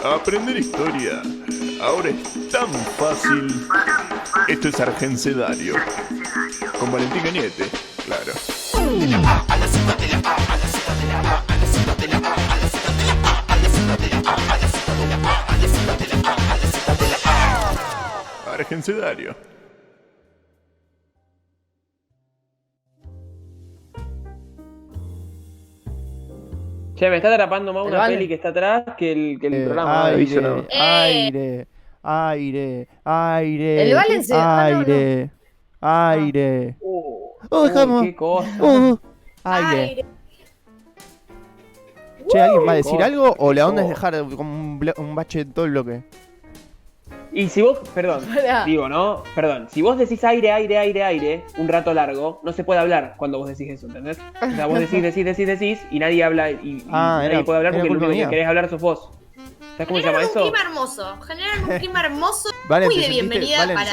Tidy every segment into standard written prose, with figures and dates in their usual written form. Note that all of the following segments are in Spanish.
Aprender historia ahora es tan fácil. Esto es Argencedario. Con Valentín Cañete, claro. Argencedario. Che, me está atrapando más una Vale. peli que está atrás que el programa. Aire, ¿no? aire, aire, aire, El Valen se- ah, no, no. aire, aire. Uy, Dejamos. qué cosa. Aire. Che, ¿alguien va a decir cosa, algo o la qué onda es cosa. dejar como un bache en todo el bloque? Y si vos, perdón, Pará. digo, ¿no? Perdón, si vos decís aire, aire, aire, aire, un rato largo, no se puede hablar cuando vos decís eso, ¿entendés? O sea, vos decís, y nadie habla, y nadie era- puede hablar era porque lo culpa único mía. que querés hablar sos vos. ¿Sabés cómo se llama Generan un eso? clima hermoso. Generan un clima hermoso. Valen, muy ¿te de sentiste- bienvenida Valen, para.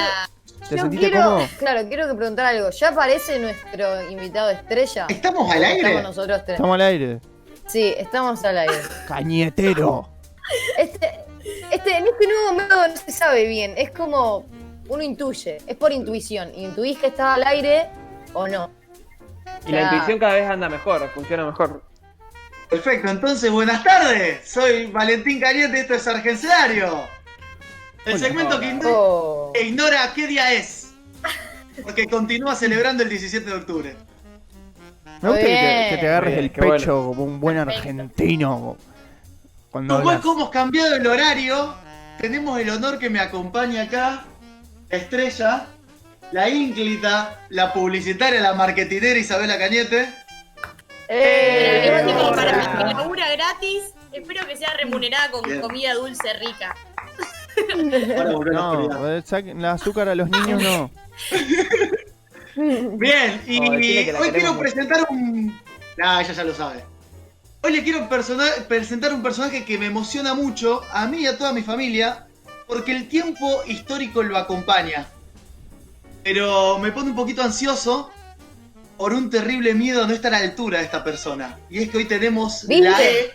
¿Te Yo sentiste quiero, cómodo? claro, quiero que preguntar algo. ¿Ya aparece nuestro invitado estrella? ¿Estamos al aire? Estamos nosotros tres. Estamos al aire. Sí, estamos al aire. Cañetero. En este nuevo método no se sabe bien. Es como uno intuye. Es por intuición. Intuís que está al aire o no. Y la Ya. intuición cada vez anda mejor, funciona mejor. Perfecto, entonces buenas tardes. Soy Valentín Cañete, esto es Argencedario. El Hola. segmento Oh. que ignora qué día es. Porque continúa celebrando el 17 de octubre. Me gusta Muy que bien. te agarres Muy bien, el qué bueno. pecho como un buen argentino. Cuando Igual hablas. como hemos cambiado el horario, tenemos el honor que me acompaña acá, la estrella, la ínclita, la publicitaria, la marketinera Isabela Cañete. Para hola. mí que labura gratis. Espero que sea remunerada con Bien. comida dulce rica. Ahora volvió a la oscuridad. No, saquen el azúcar a los niños no. Bien, y Oh, decile que la hoy queremos quiero mucho. presentar un... Ah, ella ya lo sabe. Hoy le quiero presentar un personaje que me emociona mucho, a mí y a toda mi familia, porque el tiempo histórico lo acompaña. Pero me pone un poquito ansioso por un terrible miedo a no estar a la altura de esta persona. Y es que hoy tenemos ¿Viste? la E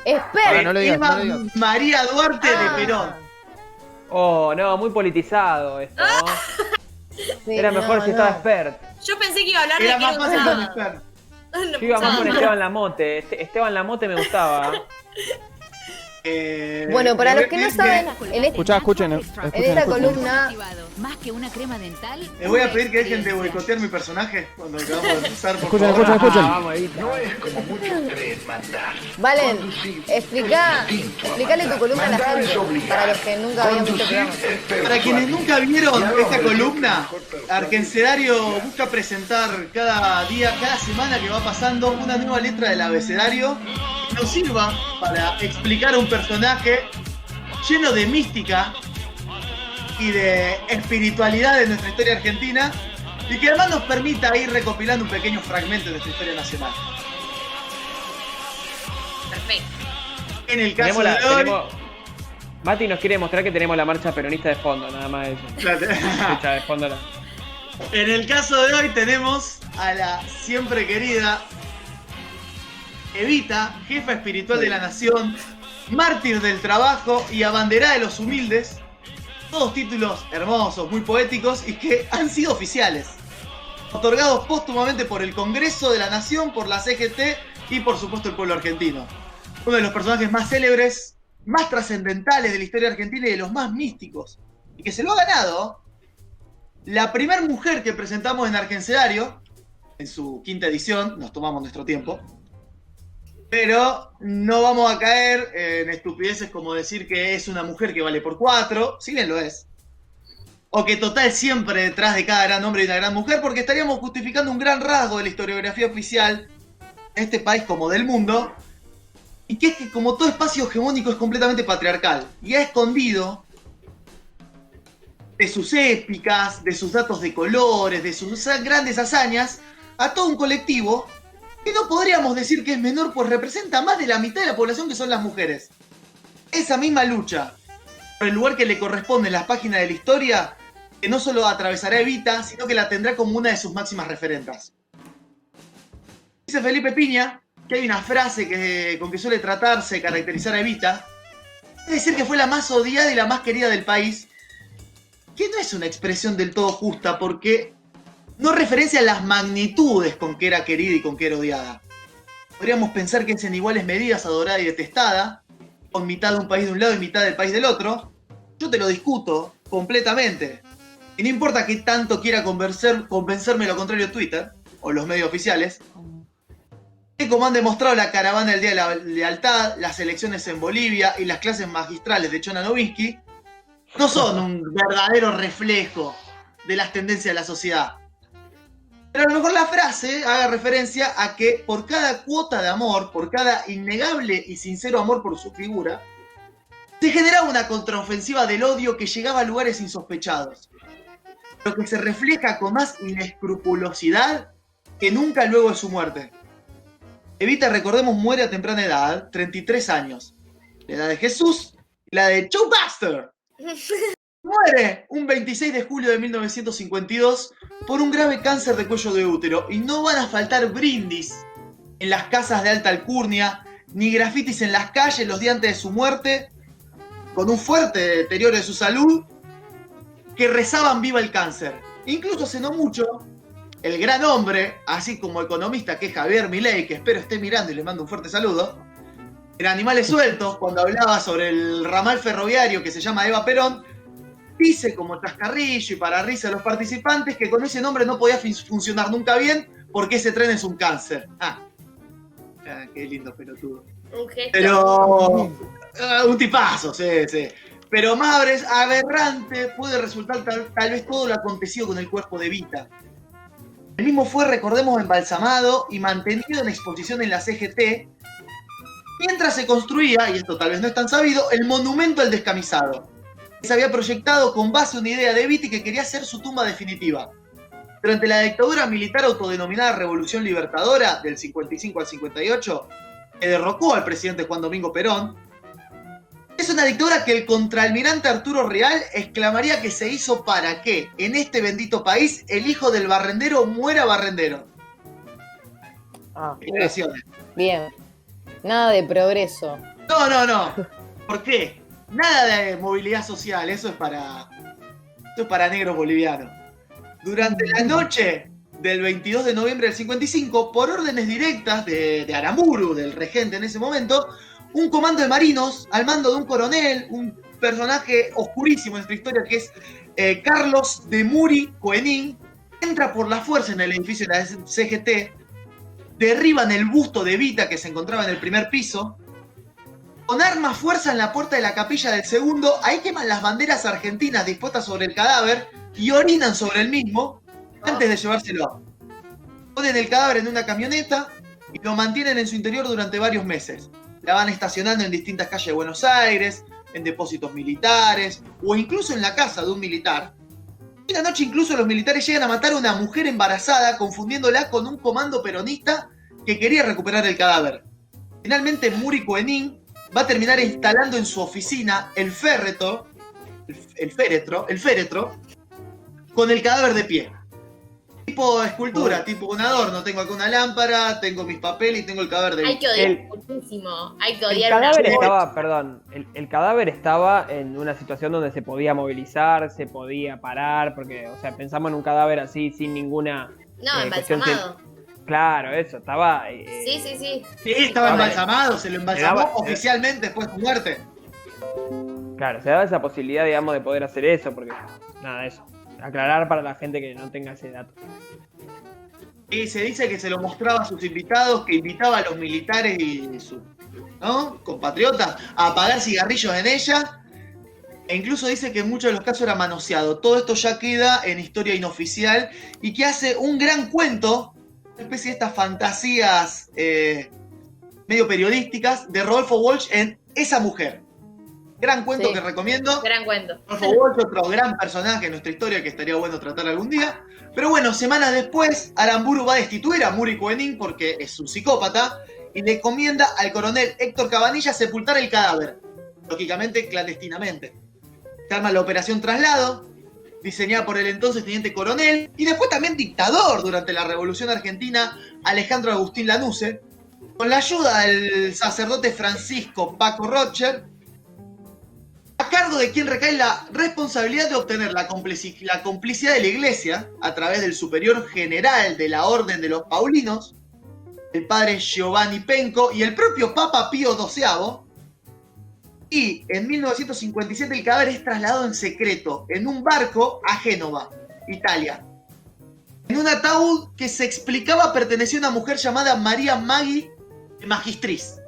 Espera. no lo digas, Eva no lo digas. María Duarte Ah. de Perón. Oh, no, muy politizado esto, ¿no? Sí, Era mejor no, si no. estaba expert. Yo pensé que iba a hablar Era de que más fácil usaba. contestar. No Yo iba más con pensaba. Esteban Lamote. Esteban Lamote me gustaba. Bueno, para me- los que no me- saben, en Escuchen esta columna Más que una crema dental. Les voy a pedir que dejen de boicotear mi personaje cuando acabamos de empezar, por Escuchen, favor. escuchen. Ah, vamos, Evita. Valen, explícale tu columna a la gente, para los que nunca habían visto el programa. Para quienes nunca vieron esta columna, Argencedario busca presentar cada día, cada semana que va pasando una nueva letra del abecedario que nos sirva para explicar a un personaje lleno de mística y de espiritualidad de nuestra historia argentina y que además nos permita ir recopilando un pequeño fragmento de nuestra historia nacional. Perfecto. En el caso Tenemos de hoy... Mati nos quiere mostrar que tenemos la marcha peronista de fondo, nada más eso. Escucha, de fondo la... En el caso de hoy tenemos a la siempre querida Evita, jefa espiritual de la nación, mártir del trabajo y abanderada de los humildes. Todos títulos hermosos, muy poéticos y que han sido oficiales. Otorgados póstumamente por el Congreso de la Nación, por la CGT y por supuesto el pueblo argentino. Uno de los personajes más célebres, más trascendentales de la historia argentina y de los más místicos. Y que se lo ha ganado la primera mujer que presentamos en Argencedario, en su quinta edición, nos tomamos nuestro tiempo, pero no vamos a caer en estupideces como decir que es una mujer que vale por 4, si bien lo es, o que total siempre detrás de cada gran hombre hay una gran mujer, porque estaríamos justificando un gran rasgo de la historiografía oficial de este país como del mundo, y que es que como todo espacio hegemónico es completamente patriarcal, y ha escondido de sus épicas, de sus datos de colores, de sus grandes hazañas, a todo un colectivo que no podríamos decir que es menor, pues representa más de la mitad de la población que son las mujeres. Esa misma lucha por el lugar que le corresponde en las páginas de la historia, que no solo atravesará Evita, sino que la tendrá como una de sus máximas referentas. Dice Felipe Piña que hay una frase con que suele tratarse, caracterizar a Evita, Es decir, que fue la más odiada y la más querida del país, que no es una expresión del todo justa, porque no referencia las magnitudes con que era querida y con que era odiada. Podríamos pensar que es en iguales medidas adorada y detestada, con mitad de un país de un lado y mitad del país del otro. Yo te lo discuto completamente. Y no importa qué tanto quiera convencerme lo contrario Twitter, o los medios oficiales, que como han demostrado la caravana del Día de la Lealtad, las elecciones en Bolivia y las clases magistrales de Chona Nowinski, no son un verdadero reflejo de las tendencias de la sociedad. Pero a lo mejor la frase haga referencia a que por cada cuota de amor, por cada innegable y sincero amor por su figura, se generaba una contraofensiva del odio que llegaba a lugares insospechados, lo que se refleja con más inescrupulosidad que nunca luego de su muerte. Evita, recordemos, muere a temprana edad, 33 años, la edad de Jesús y la de Joe Buster. Muere un 26 de julio de 1952 por un grave cáncer de cuello de útero, y no van a faltar brindis en las casas de alta alcurnia, ni grafitis en las calles los días antes de su muerte, con un fuerte deterioro de su salud, que rezaban viva el cáncer. Incluso hace no mucho, el gran hombre, así como economista que es Javier Milei, que espero esté mirando y le mando un fuerte saludo, en Animales Sueltos, cuando hablaba sobre el ramal ferroviario que se llama Eva Perón, dice como chascarrillo y para risa a los participantes que con ese nombre no podía funcionar nunca bien porque ese tren es un cáncer. Qué lindo pelotudo. Un gesto. Pero un tipazo, sí. Pero más aberrante puede resultar tal vez todo lo acontecido con el cuerpo de Evita. El mismo fue, recordemos, embalsamado y mantenido en exposición en la CGT, mientras se construía, y esto tal vez no es tan sabido, el monumento al descamisado, que se había proyectado con base en una idea de Evita y que quería ser su tumba definitiva. Durante la dictadura militar autodenominada Revolución Libertadora, del 55 al 58, que derrocó al presidente Juan Domingo Perón, es una dictadura que el contraalmirante Arturo Real exclamaría que se hizo para que, en este bendito país, el hijo del barrendero muera barrendero. Declaraciones. Bien. Nada de progreso. No. ¿Por qué? Nada de movilidad social, eso es para negros bolivianos. Durante la noche del 22 de noviembre del 55, por órdenes directas de Aramburu, del regente en ese momento, un comando de marinos al mando de un coronel, un personaje oscurísimo en nuestra historia que es Carlos de Muri Coenin, entra por la fuerza en el edificio de la CGT, derriban el busto de Evita que se encontraba en el primer piso, con armas fuerza en la puerta de la capilla del segundo, ahí queman las banderas argentinas dispuestas sobre el cadáver y orinan sobre el mismo antes de llevárselo. Ponen el cadáver en una camioneta y lo mantienen en su interior durante varios meses. La van estacionando en distintas calles de Buenos Aires, en depósitos militares o incluso en la casa de un militar. Y una noche incluso los militares llegan a matar a una mujer embarazada confundiéndola con un comando peronista que quería recuperar el cadáver. Finalmente Muri Coenin va a terminar instalando en su oficina el féretro con el cadáver de pie. Tipo escultura, tipo un adorno. Tengo acá una lámpara, tengo mis papeles y tengo el cadáver de Hay que odiar muchísimo. Hay que odiar el cadáver estaba en una situación donde se podía movilizar, se podía parar, porque, o sea, pensamos en un cadáver así sin ninguna... No, embalsamado. Claro, eso, estaba... Sí. Sí, estaba embalsamado, se lo embalsamó oficialmente después de su muerte. Claro, se daba esa posibilidad, digamos, de poder hacer eso, porque, nada, eso. Aclarar para la gente que no tenga ese dato. Y se dice que se lo mostraba a sus invitados, que invitaba a los militares y sus compatriotas a apagar cigarrillos en ella. E incluso dice que en muchos de los casos era manoseado. Todo esto ya queda en historia inoficial y que hace un gran cuento, una especie de estas fantasías medio periodísticas de Rodolfo Walsh en Esa Mujer. Gran cuento que recomiendo. Gran cuento. Rodolfo Walsh, otro gran personaje en nuestra historia que estaría bueno tratar algún día. Pero bueno, semanas después, Aramburu va a destituir a Muri Coenin porque es un psicópata y le encomienda al coronel Héctor Cabanilla sepultar el cadáver, lógicamente clandestinamente. Se arma la operación Traslado, diseñada por el entonces teniente coronel y después también dictador durante la Revolución Argentina, Alejandro Agustín Lanusse, con la ayuda del sacerdote Francisco Paco Rocher, cargo de quien recae la responsabilidad de obtener la complicidad de la Iglesia a través del superior general de la Orden de los Paulinos, el padre Giovanni Penco y el propio Papa Pío XII. Y en 1957 el cadáver es trasladado en secreto en un barco a Génova, Italia, en un ataúd que se explicaba pertenecía a una mujer llamada María Maggi de Magistris.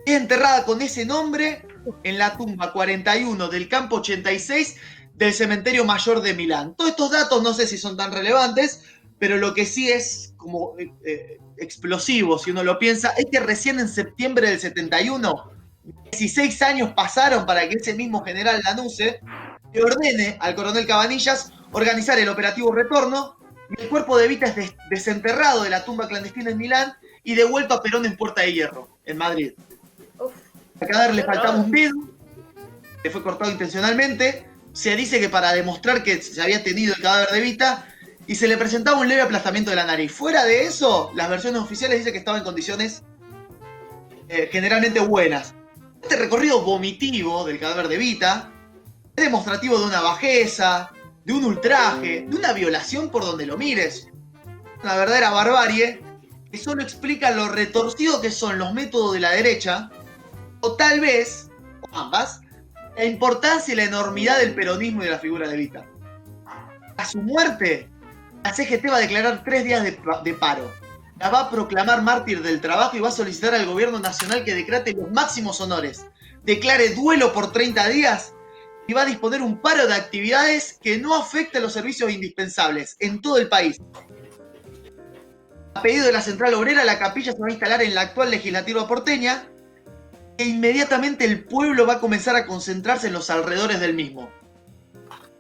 Es enterrada con ese nombre en la tumba 41 del campo 86 del cementerio mayor de Milán. Todos estos datos no sé si son tan relevantes, pero lo que sí es como explosivo, si uno lo piensa, es que recién en septiembre del 71, 16 años pasaron para que ese mismo general Lanusse le ordene al coronel Cabanillas organizar el operativo Retorno, y el cuerpo de Evita es desenterrado de la tumba clandestina en Milán y devuelto a Perón en Puerta de Hierro, en Madrid. Al cadáver le faltaba un dedo, que fue cortado intencionalmente. Se dice que para demostrar que se había tenido el cadáver de Evita, y se le presentaba un leve aplastamiento de la nariz. Fuera de eso, las versiones oficiales dicen que estaba en condiciones generalmente buenas. Este recorrido vomitivo del cadáver de Evita es demostrativo de una bajeza, de un ultraje, de una violación por donde lo mires. Una verdadera barbarie que solo explica lo retorcido que son los métodos de la derecha, o tal vez, o ambas, la importancia y la enormidad del peronismo y de la figura de Evita. A su muerte, la CGT va a declarar 3 días de paro. La va a proclamar mártir del trabajo y va a solicitar al gobierno nacional que decrete los máximos honores, declare duelo por 30 días y va a disponer un paro de actividades que no afecte a los servicios indispensables en todo el país. A pedido de la Central Obrera, la capilla se va a instalar en la actual legislatura porteña e inmediatamente el pueblo va a comenzar a concentrarse en los alrededores del mismo.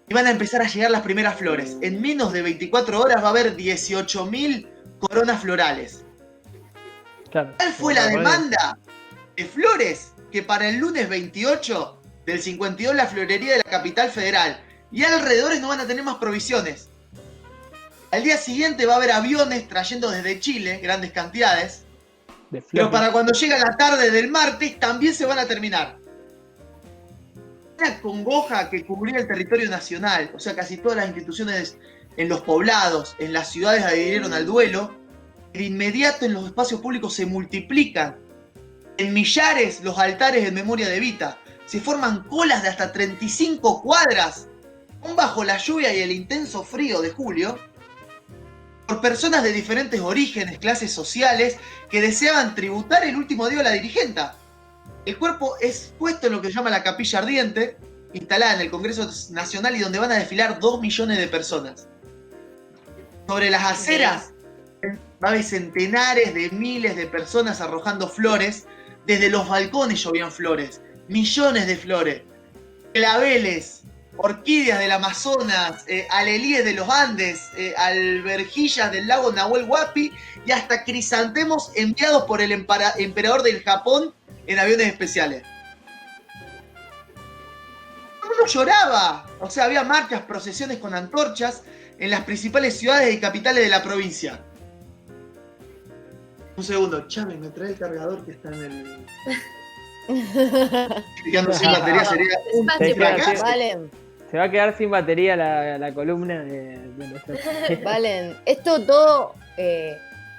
Y van a empezar a llegar las primeras flores. En menos de 24 horas va a haber 18.000 coronas florales. Claro. ¿Cuál fue la demanda de flores? Que para el lunes 28 del 52 la florería de la capital federal y alrededores no van a tener más provisiones. Al día siguiente va a haber aviones trayendo desde Chile grandes cantidades, pero para cuando llega la tarde del martes también se van a terminar. Una congoja que cubría el territorio nacional, o sea, casi todas las instituciones en los poblados, en las ciudades adhirieron al duelo. De inmediato en los espacios públicos se multiplican en millares los altares en memoria de Evita. Se forman colas de hasta 35 cuadras, aún bajo la lluvia y el intenso frío de julio, por personas de diferentes orígenes, clases sociales, que deseaban tributar el último día a la dirigenta. El cuerpo es puesto en lo que se llama la Capilla Ardiente, instalada en el Congreso Nacional y donde van a desfilar 2 millones de personas. Sobre las aceras va a haber centenares de miles de personas arrojando flores. Desde los balcones llovían flores, millones de flores, claveles, orquídeas del Amazonas, alelíes de los Andes, alberjillas del lago Nahuel Huapi y hasta crisantemos enviados por el emperador del Japón en aviones especiales. Uno lloraba, o sea, había marchas, procesiones con antorchas en las principales ciudades y capitales de la provincia. Un segundo, Chávez, me trae el cargador que está en el... Quedando sin batería sería... Espacio para acá. Valen, Se va a quedar sin batería la columna de Valen. Esto todo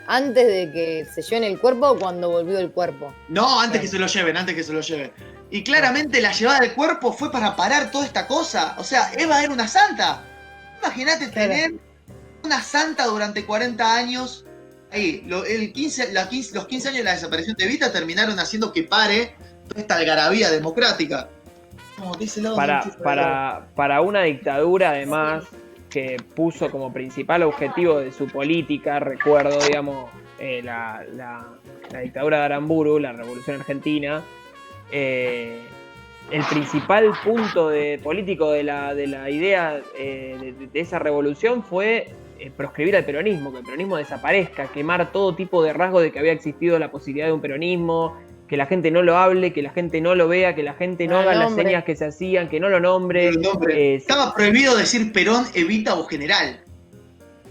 antes de que se lleven el cuerpo o cuando volvió el cuerpo. No, antes que se lo lleven, antes que se lo lleven. Y claramente la llevada del cuerpo fue para parar toda esta cosa. O sea, Eva era una santa. Imagínate tener una santa durante 40 años. Ahí, los 15 años de la desaparición de Evita terminaron haciendo que pare toda esta algarabía democrática. No, de ese lado para una dictadura, además, que puso como principal objetivo de su política, recuerdo, digamos, la dictadura de Aramburu, la Revolución Argentina, el principal punto político de la idea de esa revolución fue proscribir al peronismo, que el peronismo desaparezca, quemar todo tipo de rasgo de que había existido la posibilidad de un peronismo, que la gente no lo hable, que la gente no lo vea, que la gente no haga las señas que se hacían, que no lo nombre. Estaba prohibido decir Perón, Evita o General.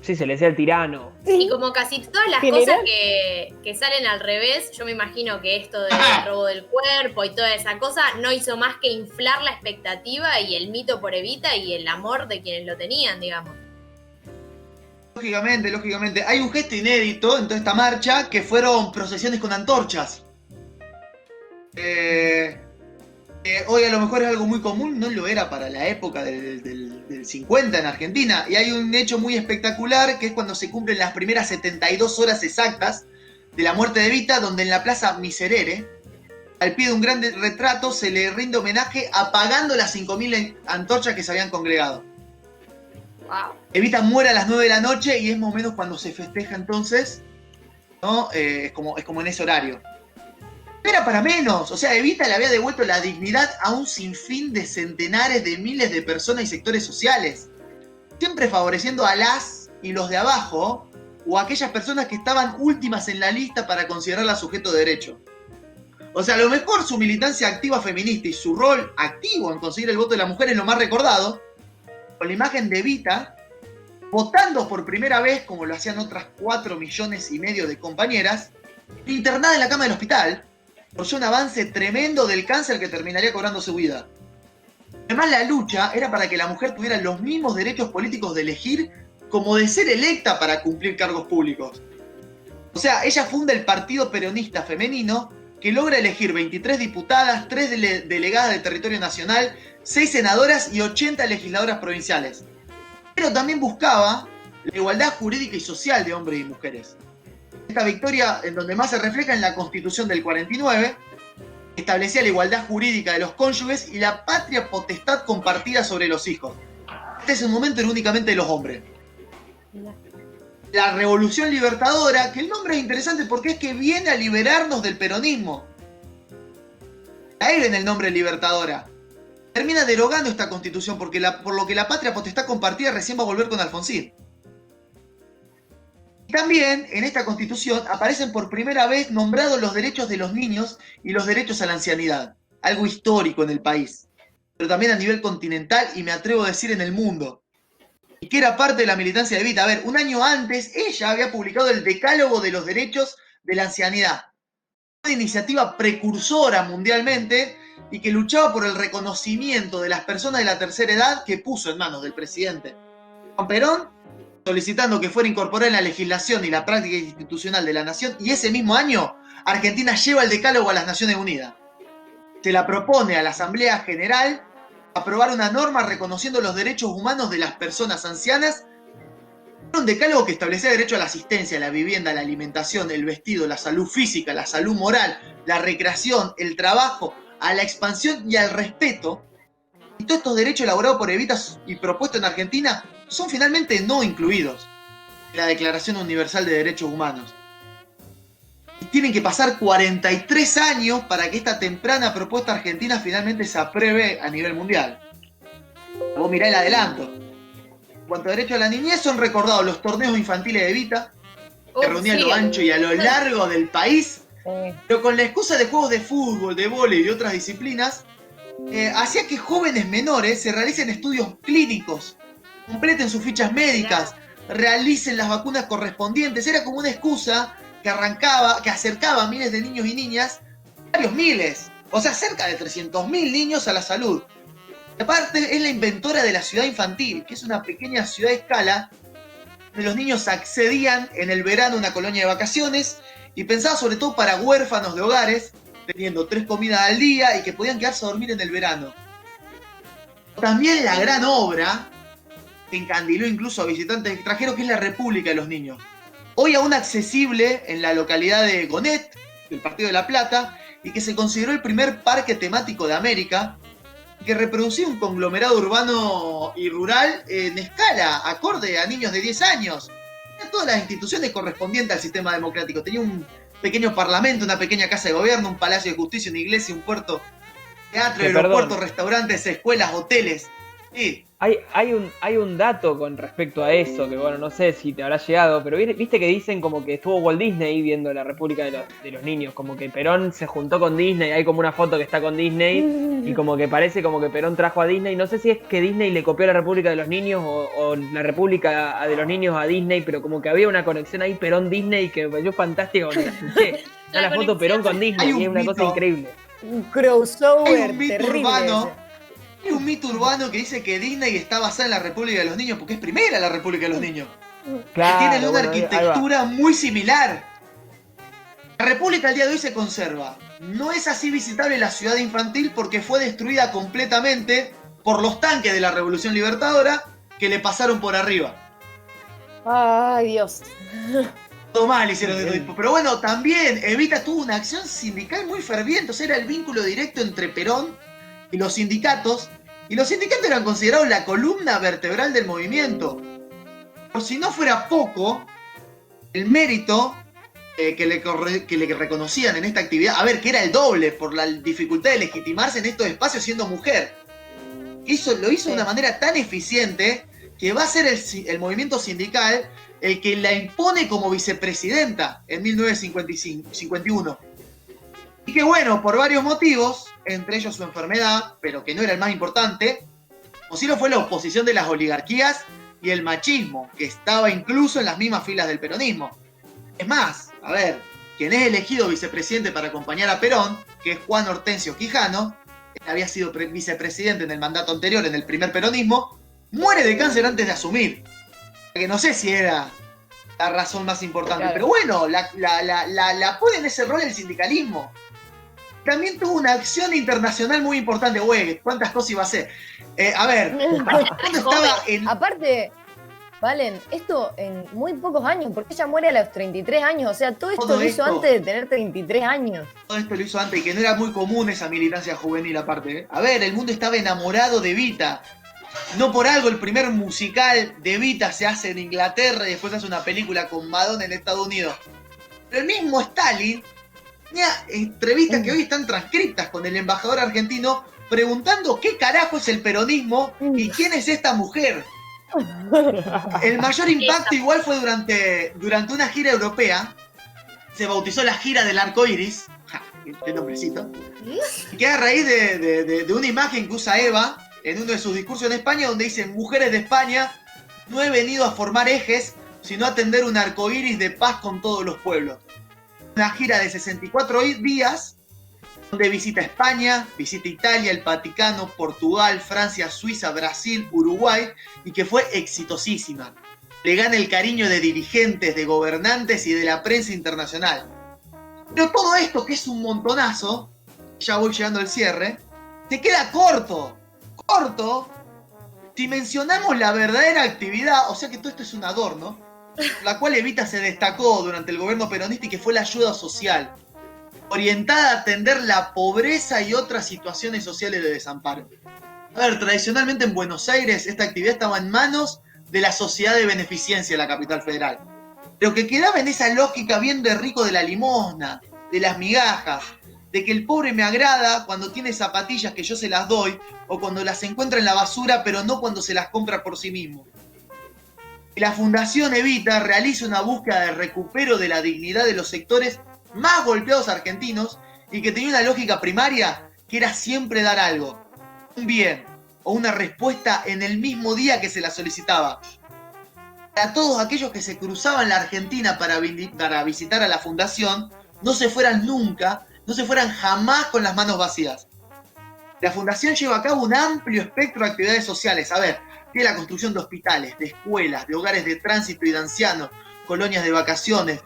Sí, se le decía el tirano. Y como casi todas las General. cosas que salen al revés, yo me imagino que esto del robo del cuerpo y toda esa cosa no hizo más que inflar la expectativa y el mito por Evita y el amor de quienes lo tenían, digamos. Lógicamente. Hay un gesto inédito en toda esta marcha que fueron procesiones con antorchas. Hoy a lo mejor es algo muy común, no lo era para la época del 50 en Argentina. Y hay un hecho muy espectacular que es cuando se cumplen las primeras 72 horas exactas de la muerte de Evita, donde en la Plaza Miserere, al pie de un gran retrato, se le rinde homenaje apagando las 5.000 antorchas que se habían congregado. Wow. Evita muere a las 9 de la noche y es más o menos cuando se festeja entonces, ¿no? Es como en ese horario. Era para menos, o sea, Evita le había devuelto la dignidad a un sinfín de centenares de miles de personas y sectores sociales, siempre favoreciendo a las y los de abajo, o a aquellas personas que estaban últimas en la lista para considerarla sujeto de derecho. O sea, a lo mejor su militancia activa feminista y su rol activo en conseguir el voto de la mujer es lo más recordado, con la imagen de Evita votando por primera vez, como lo hacían otras 4,5 millones de compañeras, internada en la cama del hospital, por un avance tremendo del cáncer que terminaría cobrando su vida. Además, la lucha era para que la mujer tuviera los mismos derechos políticos de elegir como de ser electa para cumplir cargos públicos. O sea, ella funda el Partido Peronista Femenino, que logra elegir 23 diputadas, 3 delegadas del territorio nacional, 6 senadoras y 80 legisladoras provinciales. Pero también buscaba la igualdad jurídica y social de hombres y mujeres. Esta victoria, en donde más se refleja en la Constitución del 49, establecía la igualdad jurídica de los cónyuges y la patria potestad compartida sobre los hijos. Este es un momento únicamente de los hombres. La Revolución Libertadora, que el nombre es interesante porque es que viene a liberarnos del peronismo. Ahí viene el nombre Libertadora. Termina derogando esta Constitución por lo que la patria potestad compartida recién va a volver con Alfonsín. También en esta Constitución aparecen por primera vez nombrados los derechos de los niños y los derechos a la ancianidad, algo histórico en el país, pero también a nivel continental y me atrevo a decir en el mundo, y que era parte de la militancia de Evita. A ver, un año antes ella había publicado el Decálogo de los Derechos de la Ancianidad, una iniciativa precursora mundialmente y que luchaba por el reconocimiento de las personas de la tercera edad que puso en manos del presidente Juan Perón, solicitando que fuera incorporada en la legislación y la práctica institucional de la nación, y ese mismo año Argentina lleva el decálogo a las Naciones Unidas. Se la propone a la Asamblea General aprobar una norma reconociendo los derechos humanos de las personas ancianas, un decálogo que establecía derecho a la asistencia, a la vivienda, a la alimentación, el vestido, la salud física, la salud moral, la recreación, el trabajo, a la expansión y al respeto. Y todos estos derechos elaborados por Evita y propuestos en Argentina son finalmente no incluidos en la Declaración Universal de Derechos Humanos. Y tienen que pasar 43 años para que esta temprana propuesta argentina finalmente se apruebe a nivel mundial. Vos mirá el adelanto. En cuanto a derechos a la niñez, son recordados los torneos infantiles de Evita, que reunían a lo ancho y a lo largo del país, pero con la excusa de juegos de fútbol, de vóley y de otras disciplinas, hacía que jóvenes menores se realicen estudios clínicos, completen sus fichas médicas, realicen las vacunas correspondientes. Era como una excusa que acercaba a miles de niños y niñas, varios miles, o sea, cerca de 300.000 niños a la salud. Aparte, es la inventora de la ciudad infantil, que es una pequeña ciudad de escala, donde los niños accedían en el verano a una colonia de vacaciones y pensaba sobre todo para huérfanos de hogares, teniendo 3 comidas al día y que podían quedarse a dormir en el verano. También la gran obra que encandiló incluso a visitantes extranjeros, que es la República de los Niños. Hoy aún accesible en la localidad de Gonet, del Partido de La Plata, y que se consideró el primer parque temático de América, que reproducía un conglomerado urbano y rural en escala, acorde a niños de 10 años. Tenía todas las instituciones correspondientes al sistema democrático. Tenía un pequeño parlamento, una pequeña casa de gobierno, un palacio de justicia, una iglesia, un puerto, teatro, aeropuertos, restaurantes, escuelas, hoteles. Sí. Hay un dato con respecto a eso, que bueno, no sé si te habrá llegado, pero viste que dicen como que estuvo Walt Disney viendo la República de los Niños, como que Perón se juntó con Disney, hay como una foto que está con Disney, y como que parece como que Perón trajo a Disney, no sé si es que Disney le copió la República de los Niños o la República de los Niños a Disney, pero como que había una conexión ahí Perón-Disney que me pareció fantástica cuando la escuché. Está la foto Perón con Disney, Hay un y es una cosa mito. increíble. Un crossover Hay un mito terrible. urbano. ese. Hay un mito urbano que dice que Disney está basada en la República de los Niños porque es primera la República de los Niños. Claro, Tienen una bueno, ahí va. arquitectura muy similar. La República al día de hoy se conserva. No es así visitable la ciudad infantil porque fue destruida completamente por los tanques de la Revolución Libertadora que le pasaron por arriba. Ay, Dios. Todo mal hicieron de todo tipo. Pero bueno, también Evita tuvo una acción sindical muy ferviente. O sea, era el vínculo directo entre Perón y los sindicatos. Y los sindicatos eran considerados la columna vertebral del movimiento. Por si no fuera poco, el mérito que le reconocían en esta actividad, a ver, que era el doble por la dificultad de legitimarse en estos espacios siendo mujer. Lo hizo de una manera tan eficiente que va a ser el movimiento sindical el que la impone como vicepresidenta en 1951. Y que bueno, por varios motivos, entre ellos su enfermedad, pero que no era el más importante, o si no fue la oposición de las oligarquías y el machismo, que estaba incluso en las mismas filas del peronismo. Es más, a ver, quien es elegido vicepresidente para acompañar a Perón, que es Juan Hortensio Quijano, que había sido vicepresidente en el mandato anterior, en el primer peronismo, muere de cáncer antes de asumir. Que no sé si era la razón más importante, Claro. pero bueno, la pone en ese rol el sindicalismo. También tuvo una acción internacional muy importante, güey, ¿cuántas cosas iba a hacer? A ver, ¿cuándo estaba en... Aparte, Valen, esto en muy pocos años, porque ella muere a los 33 años. O sea, todo esto Todo lo hizo esto. antes de tener 33 años. Todo esto lo hizo antes y que no era muy común esa militancia juvenil aparte. ¿Eh? A ver, el mundo estaba enamorado de Evita. No por algo el primer musical de Evita se hace en Inglaterra y después hace una película con Madonna en Estados Unidos. Pero el mismo Stalin tenía entrevistas que hoy están transcritas con el embajador argentino preguntando qué carajo es el peronismo y quién es esta mujer. El mayor impacto igual fue durante una gira europea. Se bautizó la gira del arco iris. Qué nombrecito. Y que a raíz de una imagen que usa Eva en uno de sus discursos en España, donde dice: mujeres de España, no he venido a formar ejes, sino a tender un arco iris de paz con todos los pueblos. Una gira de 64 días, donde visita España, visita Italia, el Vaticano, Portugal, Francia, Suiza, Brasil, Uruguay, y que fue exitosísima. Le gana el cariño de dirigentes, de gobernantes y de la prensa internacional. Pero todo esto, que es un montonazo, ya voy llegando al cierre, te queda corto, si mencionamos la verdadera actividad, o sea que todo esto es un adorno, la cual Evita se destacó durante el gobierno peronista y que fue la ayuda social, orientada a atender la pobreza y otras situaciones sociales de desamparo. A ver, tradicionalmente en Buenos Aires esta actividad estaba en manos de la Sociedad de Beneficencia de la capital federal. Pero que quedaba en esa lógica bien de rico de la limosna, de las migajas, de que el pobre me agrada cuando tiene zapatillas que yo se las doy, o cuando las encuentra en la basura, pero no cuando se las compra por sí mismo. Y la Fundación Evita realiza una búsqueda de recupero de la dignidad de los sectores más golpeados argentinos y que tenía una lógica primaria que era siempre dar algo, un bien o una respuesta en el mismo día que se la solicitaba. Para todos aquellos que se cruzaban la Argentina para visitar a la Fundación, no se fueran nunca, no se fueran jamás con las manos vacías. La Fundación lleva a cabo un amplio espectro de actividades sociales. A ver, tiene la construcción de hospitales, de escuelas, de hogares de tránsito y de ancianos, colonias de vacaciones,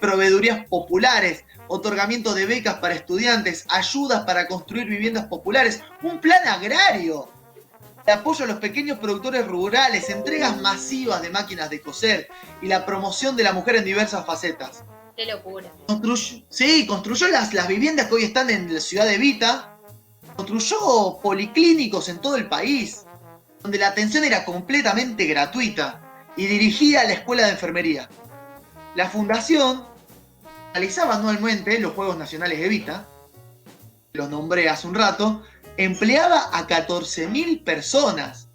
proveedurías populares, otorgamiento de becas para estudiantes, ayudas para construir viviendas populares, un plan agrario de apoyo a los pequeños productores rurales, entregas masivas de máquinas de coser y la promoción de la mujer en diversas facetas. Qué locura. Construyó las viviendas que hoy están en la ciudad de Evita, construyó policlínicos en todo el país, donde la atención era completamente gratuita y dirigía la escuela de enfermería. La fundación realizaba anualmente los Juegos Nacionales Evita, los nombré hace un rato, empleaba a 14.000 personas.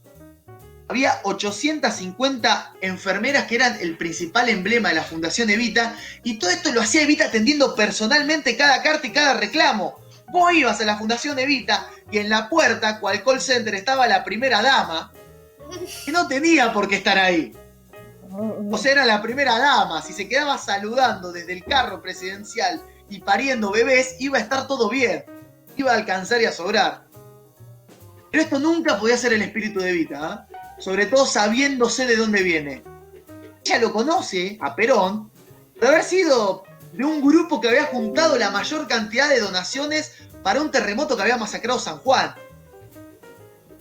había 850 enfermeras que eran el principal emblema de la Fundación Evita, y todo esto lo hacía Evita atendiendo personalmente cada carta y cada reclamo. Vos ibas a la Fundación Evita y en la puerta, cual call center, estaba la primera dama, que no tenía por qué estar ahí. O sea, era la primera dama. Si se quedaba saludando desde el carro presidencial y pariendo bebés, iba a estar todo bien. Iba a alcanzar y a sobrar. Pero esto nunca podía ser el espíritu de Evita, ¿eh? Sobre todo sabiéndose de dónde viene. Ella lo conoce, a Perón, de haber sido de un grupo que había juntado la mayor cantidad de donaciones para un terremoto que había masacrado San Juan.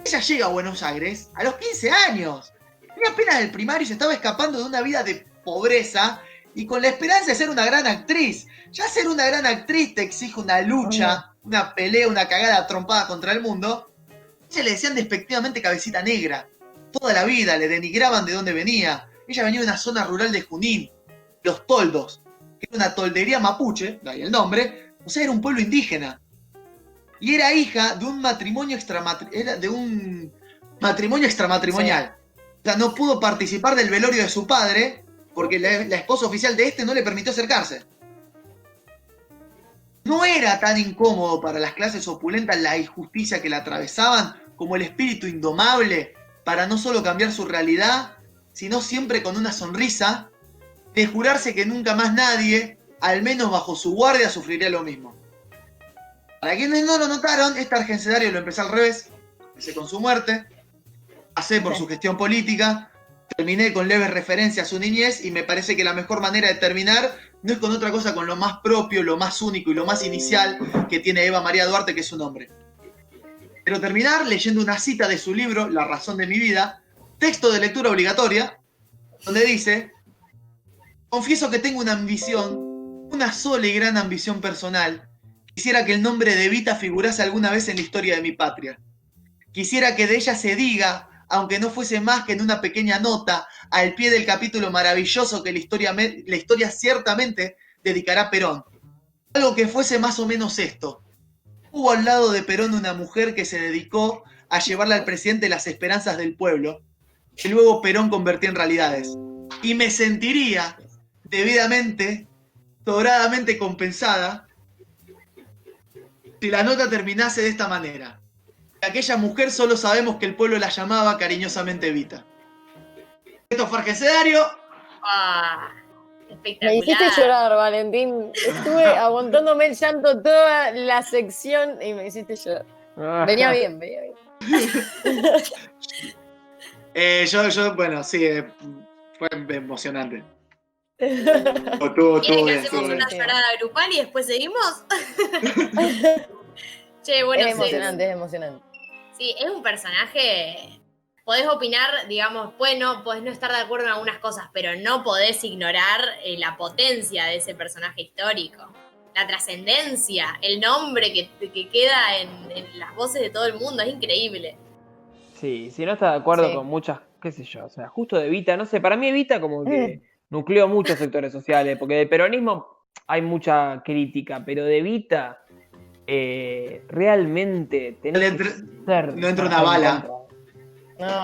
Ella llega a Buenos Aires a los 15 años. Tenía apenas el primario y se estaba escapando de una vida de pobreza y con la esperanza de ser una gran actriz. Ya ser una gran actriz te exige una lucha, una pelea, una cagada trompada contra el mundo. Ella le decían despectivamente cabecita negra. Toda la vida le denigraban de dónde venía. Ella venía de una zona rural de Junín, Los Toldos, que era una toldería mapuche, de ahí el nombre, o sea, era un pueblo indígena. Y era hija de un matrimonio extramatrimonial. Sí. O sea, no pudo participar del velorio de su padre porque la esposa oficial de este no le permitió acercarse. No era tan incómodo para las clases opulentas la injusticia que la atravesaban como el espíritu indomable para no solo cambiar su realidad, sino siempre con una sonrisa de jurarse que nunca más nadie, al menos bajo su guardia, sufriría lo mismo. Para quienes no lo notaron, este argencedario lo empecé al revés. Empecé con su muerte, pasé por su gestión política, terminé con leves referencias a su niñez y me parece que la mejor manera de terminar no es con otra cosa, con lo más propio, lo más único y lo más inicial que tiene Eva María Duarte, que es su nombre. Quiero terminar leyendo una cita de su libro, La razón de mi vida, texto de lectura obligatoria, donde dice: confieso que tengo una ambición, una sola y gran ambición personal. Quisiera que el nombre de Evita figurase alguna vez en la historia de mi patria. Quisiera que de ella se diga, aunque no fuese más que en una pequeña nota, al pie del capítulo maravilloso que la historia ciertamente dedicará a Perón. Algo que fuese más o menos esto. Hubo al lado de Perón una mujer que se dedicó a llevarle al presidente las esperanzas del pueblo, que luego Perón convertía en realidades. Y me sentiría debidamente, sobradamente compensada si la nota terminase de esta manera. Aquella mujer solo sabemos que el pueblo la llamaba cariñosamente Evita. Esto fue Argencedario. Espectacular. Me hiciste llorar, Valentín. Estuve aguantándome el llanto toda la sección y me hiciste llorar. Venía bien. Bueno, sí, fue emocionante. ¿Quieren que hacemos una llorada grupal y después seguimos? Che, bueno, es emocionante. Sí, es un personaje. Podés opinar, digamos, podés no estar de acuerdo en algunas cosas, pero no podés ignorar la potencia de ese personaje histórico. La trascendencia, el nombre que queda en las voces de todo el mundo, es increíble. Sí, si no está de acuerdo con muchas, qué sé yo, o sea, justo de Evita, no sé, para mí Evita como que nucleó muchos sectores sociales, porque de peronismo hay mucha crítica, pero de Evita realmente tenés que ser... No entra una bala.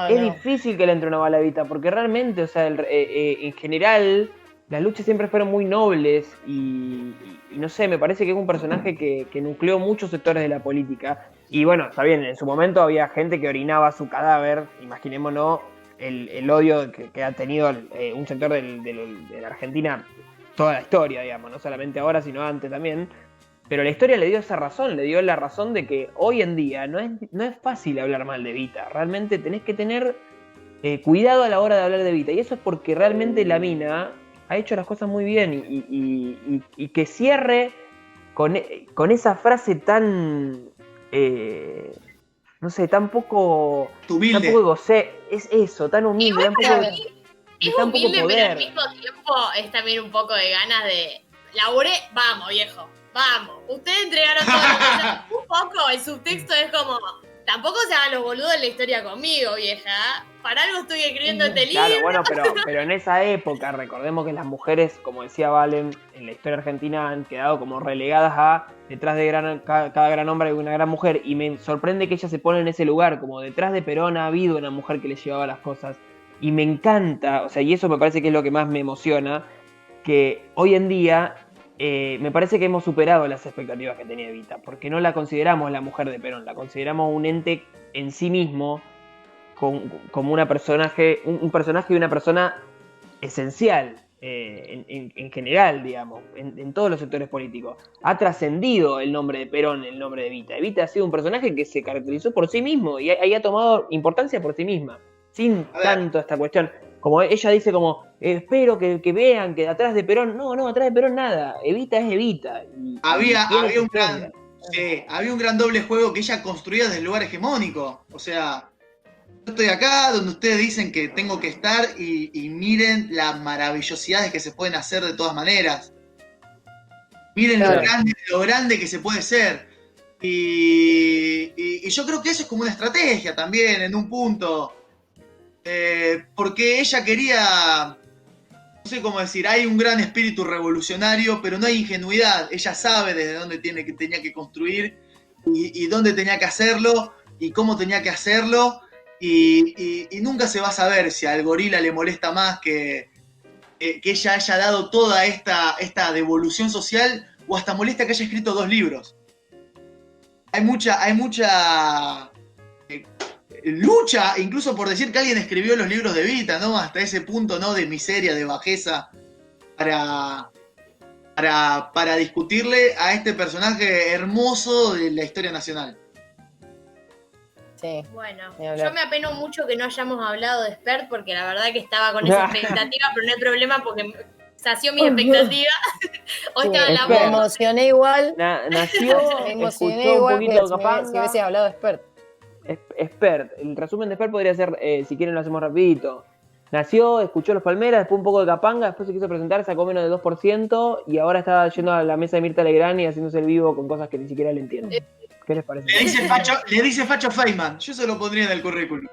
Es difícil que le entre una bala a Evita, porque realmente, o sea, en general, las luchas siempre fueron muy nobles y no sé, me parece que es un personaje que nucleó muchos sectores de la política. Y bueno, está bien, en su momento había gente que orinaba su cadáver, imaginémonos el odio que ha tenido un sector de la Argentina toda la historia, digamos, no solamente ahora, sino antes también. Pero la historia le dio esa razón, le dio la razón de que hoy en día no es fácil hablar mal de Evita. Realmente tenés que tener cuidado a la hora de hablar de Evita. Y eso es porque realmente la mina ha hecho las cosas muy bien. Y que cierre con esa frase tan... no sé, tan poco... Humilde. Tan poco egocé. Es eso, tan humilde. Igual tan para poco, mí es humilde, pero al mismo tiempo es también un poco de ganas de... Laburé, vamos, viejo. Vamos, ustedes entregaron todo. Un poco, el subtexto es como, tampoco se hagan los boludos en la historia conmigo, vieja. para algo estoy escribiendo este libro. Claro, bueno, pero en esa época, recordemos que las mujeres, como decía Valen, en la historia argentina han quedado como relegadas a detrás de cada gran hombre hay una gran mujer, y me sorprende que ella se pone en ese lugar, como detrás de Perón ha habido una mujer que le llevaba las cosas, y me encanta, o sea, y eso me parece que es lo que más me emociona, que hoy en día me parece que hemos superado las expectativas que tenía Evita, porque no la consideramos la mujer de Perón, la consideramos un ente en sí mismo, como un personaje y una persona esencial en general, digamos, en todos los sectores políticos. Ha trascendido el nombre de Perón, el nombre de Evita. Evita ha sido un personaje que se caracterizó por sí mismo y ha tomado importancia por sí misma, sin tanto esta cuestión. Como ella dice, como espero que vean que atrás de Perón, no, atrás de Perón nada, Evita es Evita. Había un gran doble juego que ella construía desde el lugar hegemónico. O sea, yo estoy acá donde ustedes dicen que tengo que estar y miren las maravillosidades que se pueden hacer de todas maneras. Miren lo grande que se puede ser. Y yo creo que eso es como una estrategia también en un punto. Porque ella quería, no sé cómo decir, hay un gran espíritu revolucionario, pero no hay ingenuidad. Ella sabe desde dónde tenía que construir y dónde tenía que hacerlo y cómo tenía que hacerlo. Y nunca se va a saber si al gorila le molesta más que ella haya dado toda esta devolución social, o hasta molesta que haya escrito 2 libros. Hay mucha lucha, incluso por decir que alguien escribió los libros de Evita, ¿no? Hasta ese punto, ¿no? De miseria, de bajeza, para discutirle a este personaje hermoso de la historia nacional. Sí. Bueno, Ni hablar. yo me apeno mucho que no hayamos hablado de Spert, porque la verdad que estaba con esa expectativa, pero no hay problema porque sació mi expectativa. Hoy Sí, estaba en la me Spert. bomba. emocioné igual. Nació, Me emocioné escuchó un igual poquito que de si Capanga. hubiese hablado de Spert. Spert, el resumen de Spert podría ser, si quieren lo hacemos rapidito. Nació, escuchó Los Palmeras, después un poco de Capanga, después se quiso presentar, sacó menos de 2% y ahora está yendo a la mesa de Mirta Legrand y haciéndose el vivo con cosas que ni siquiera le entienden. ¿Qué les parece? Le dice Facho Feynman, yo se lo pondría en el currículum.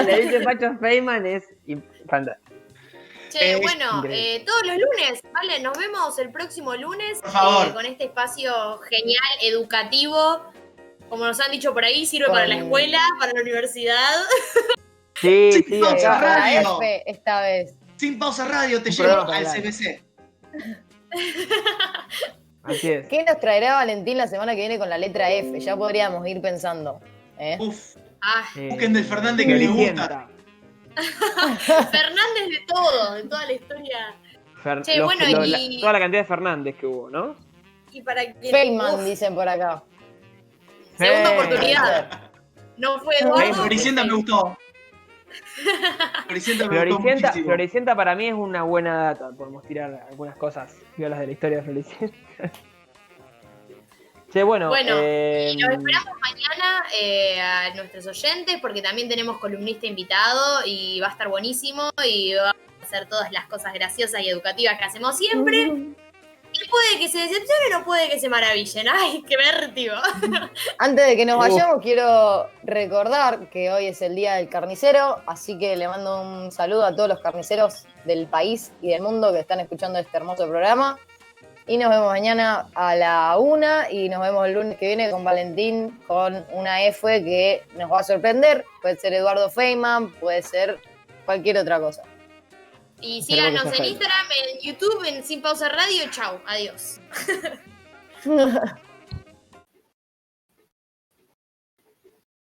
Le dice Facho Feynman, es fantástico. Che, bueno, increíble. todos los lunes, ¿vale? Nos vemos el próximo lunes Por favor. con este espacio genial, educativo. Como nos han dicho por ahí, sirve para la escuela, para la universidad. Sí, Sí, sí, vamos acá. a La radio. F esta vez. Sin pausa radio te Un llevo programa al live. CBC. Así es. ¿Qué nos traerá Valentín la semana que viene con la letra F? Ya podríamos ir pensando. Uf, Ah, busquen del Fernández que les gusta. Fernández de todo, de toda la historia. Che, bueno, toda la cantidad de Fernández que hubo, ¿no? Y para que. Feynman, Uf, dicen por acá. segunda oportunidad. No fue Eduardo. Floricienta me gustó. Floricienta me gustó muchísimo. Floricienta para mí es una buena data. Podemos tirar algunas cosas violas de la historia de Floricienta. Che, bueno. Y los esperamos mañana a nuestros oyentes, porque también tenemos columnista invitado y va a estar buenísimo y vamos a hacer todas las cosas graciosas y educativas que hacemos siempre. Y puede que se decepcionen o puede que se maravillen. ¡Ay, qué vértigo! Antes de que nos vayamos, quiero recordar que hoy es el Día del Carnicero, así que le mando un saludo a todos los carniceros del país y del mundo que están escuchando este hermoso programa. Y nos vemos mañana a la 1 y nos vemos el lunes que viene con Valentín con una F que nos va a sorprender. Puede ser Eduardo Feynman, puede ser cualquier otra cosa. Y síganos en Instagram, en YouTube, en Sin Pausa Radio. Chau, adiós.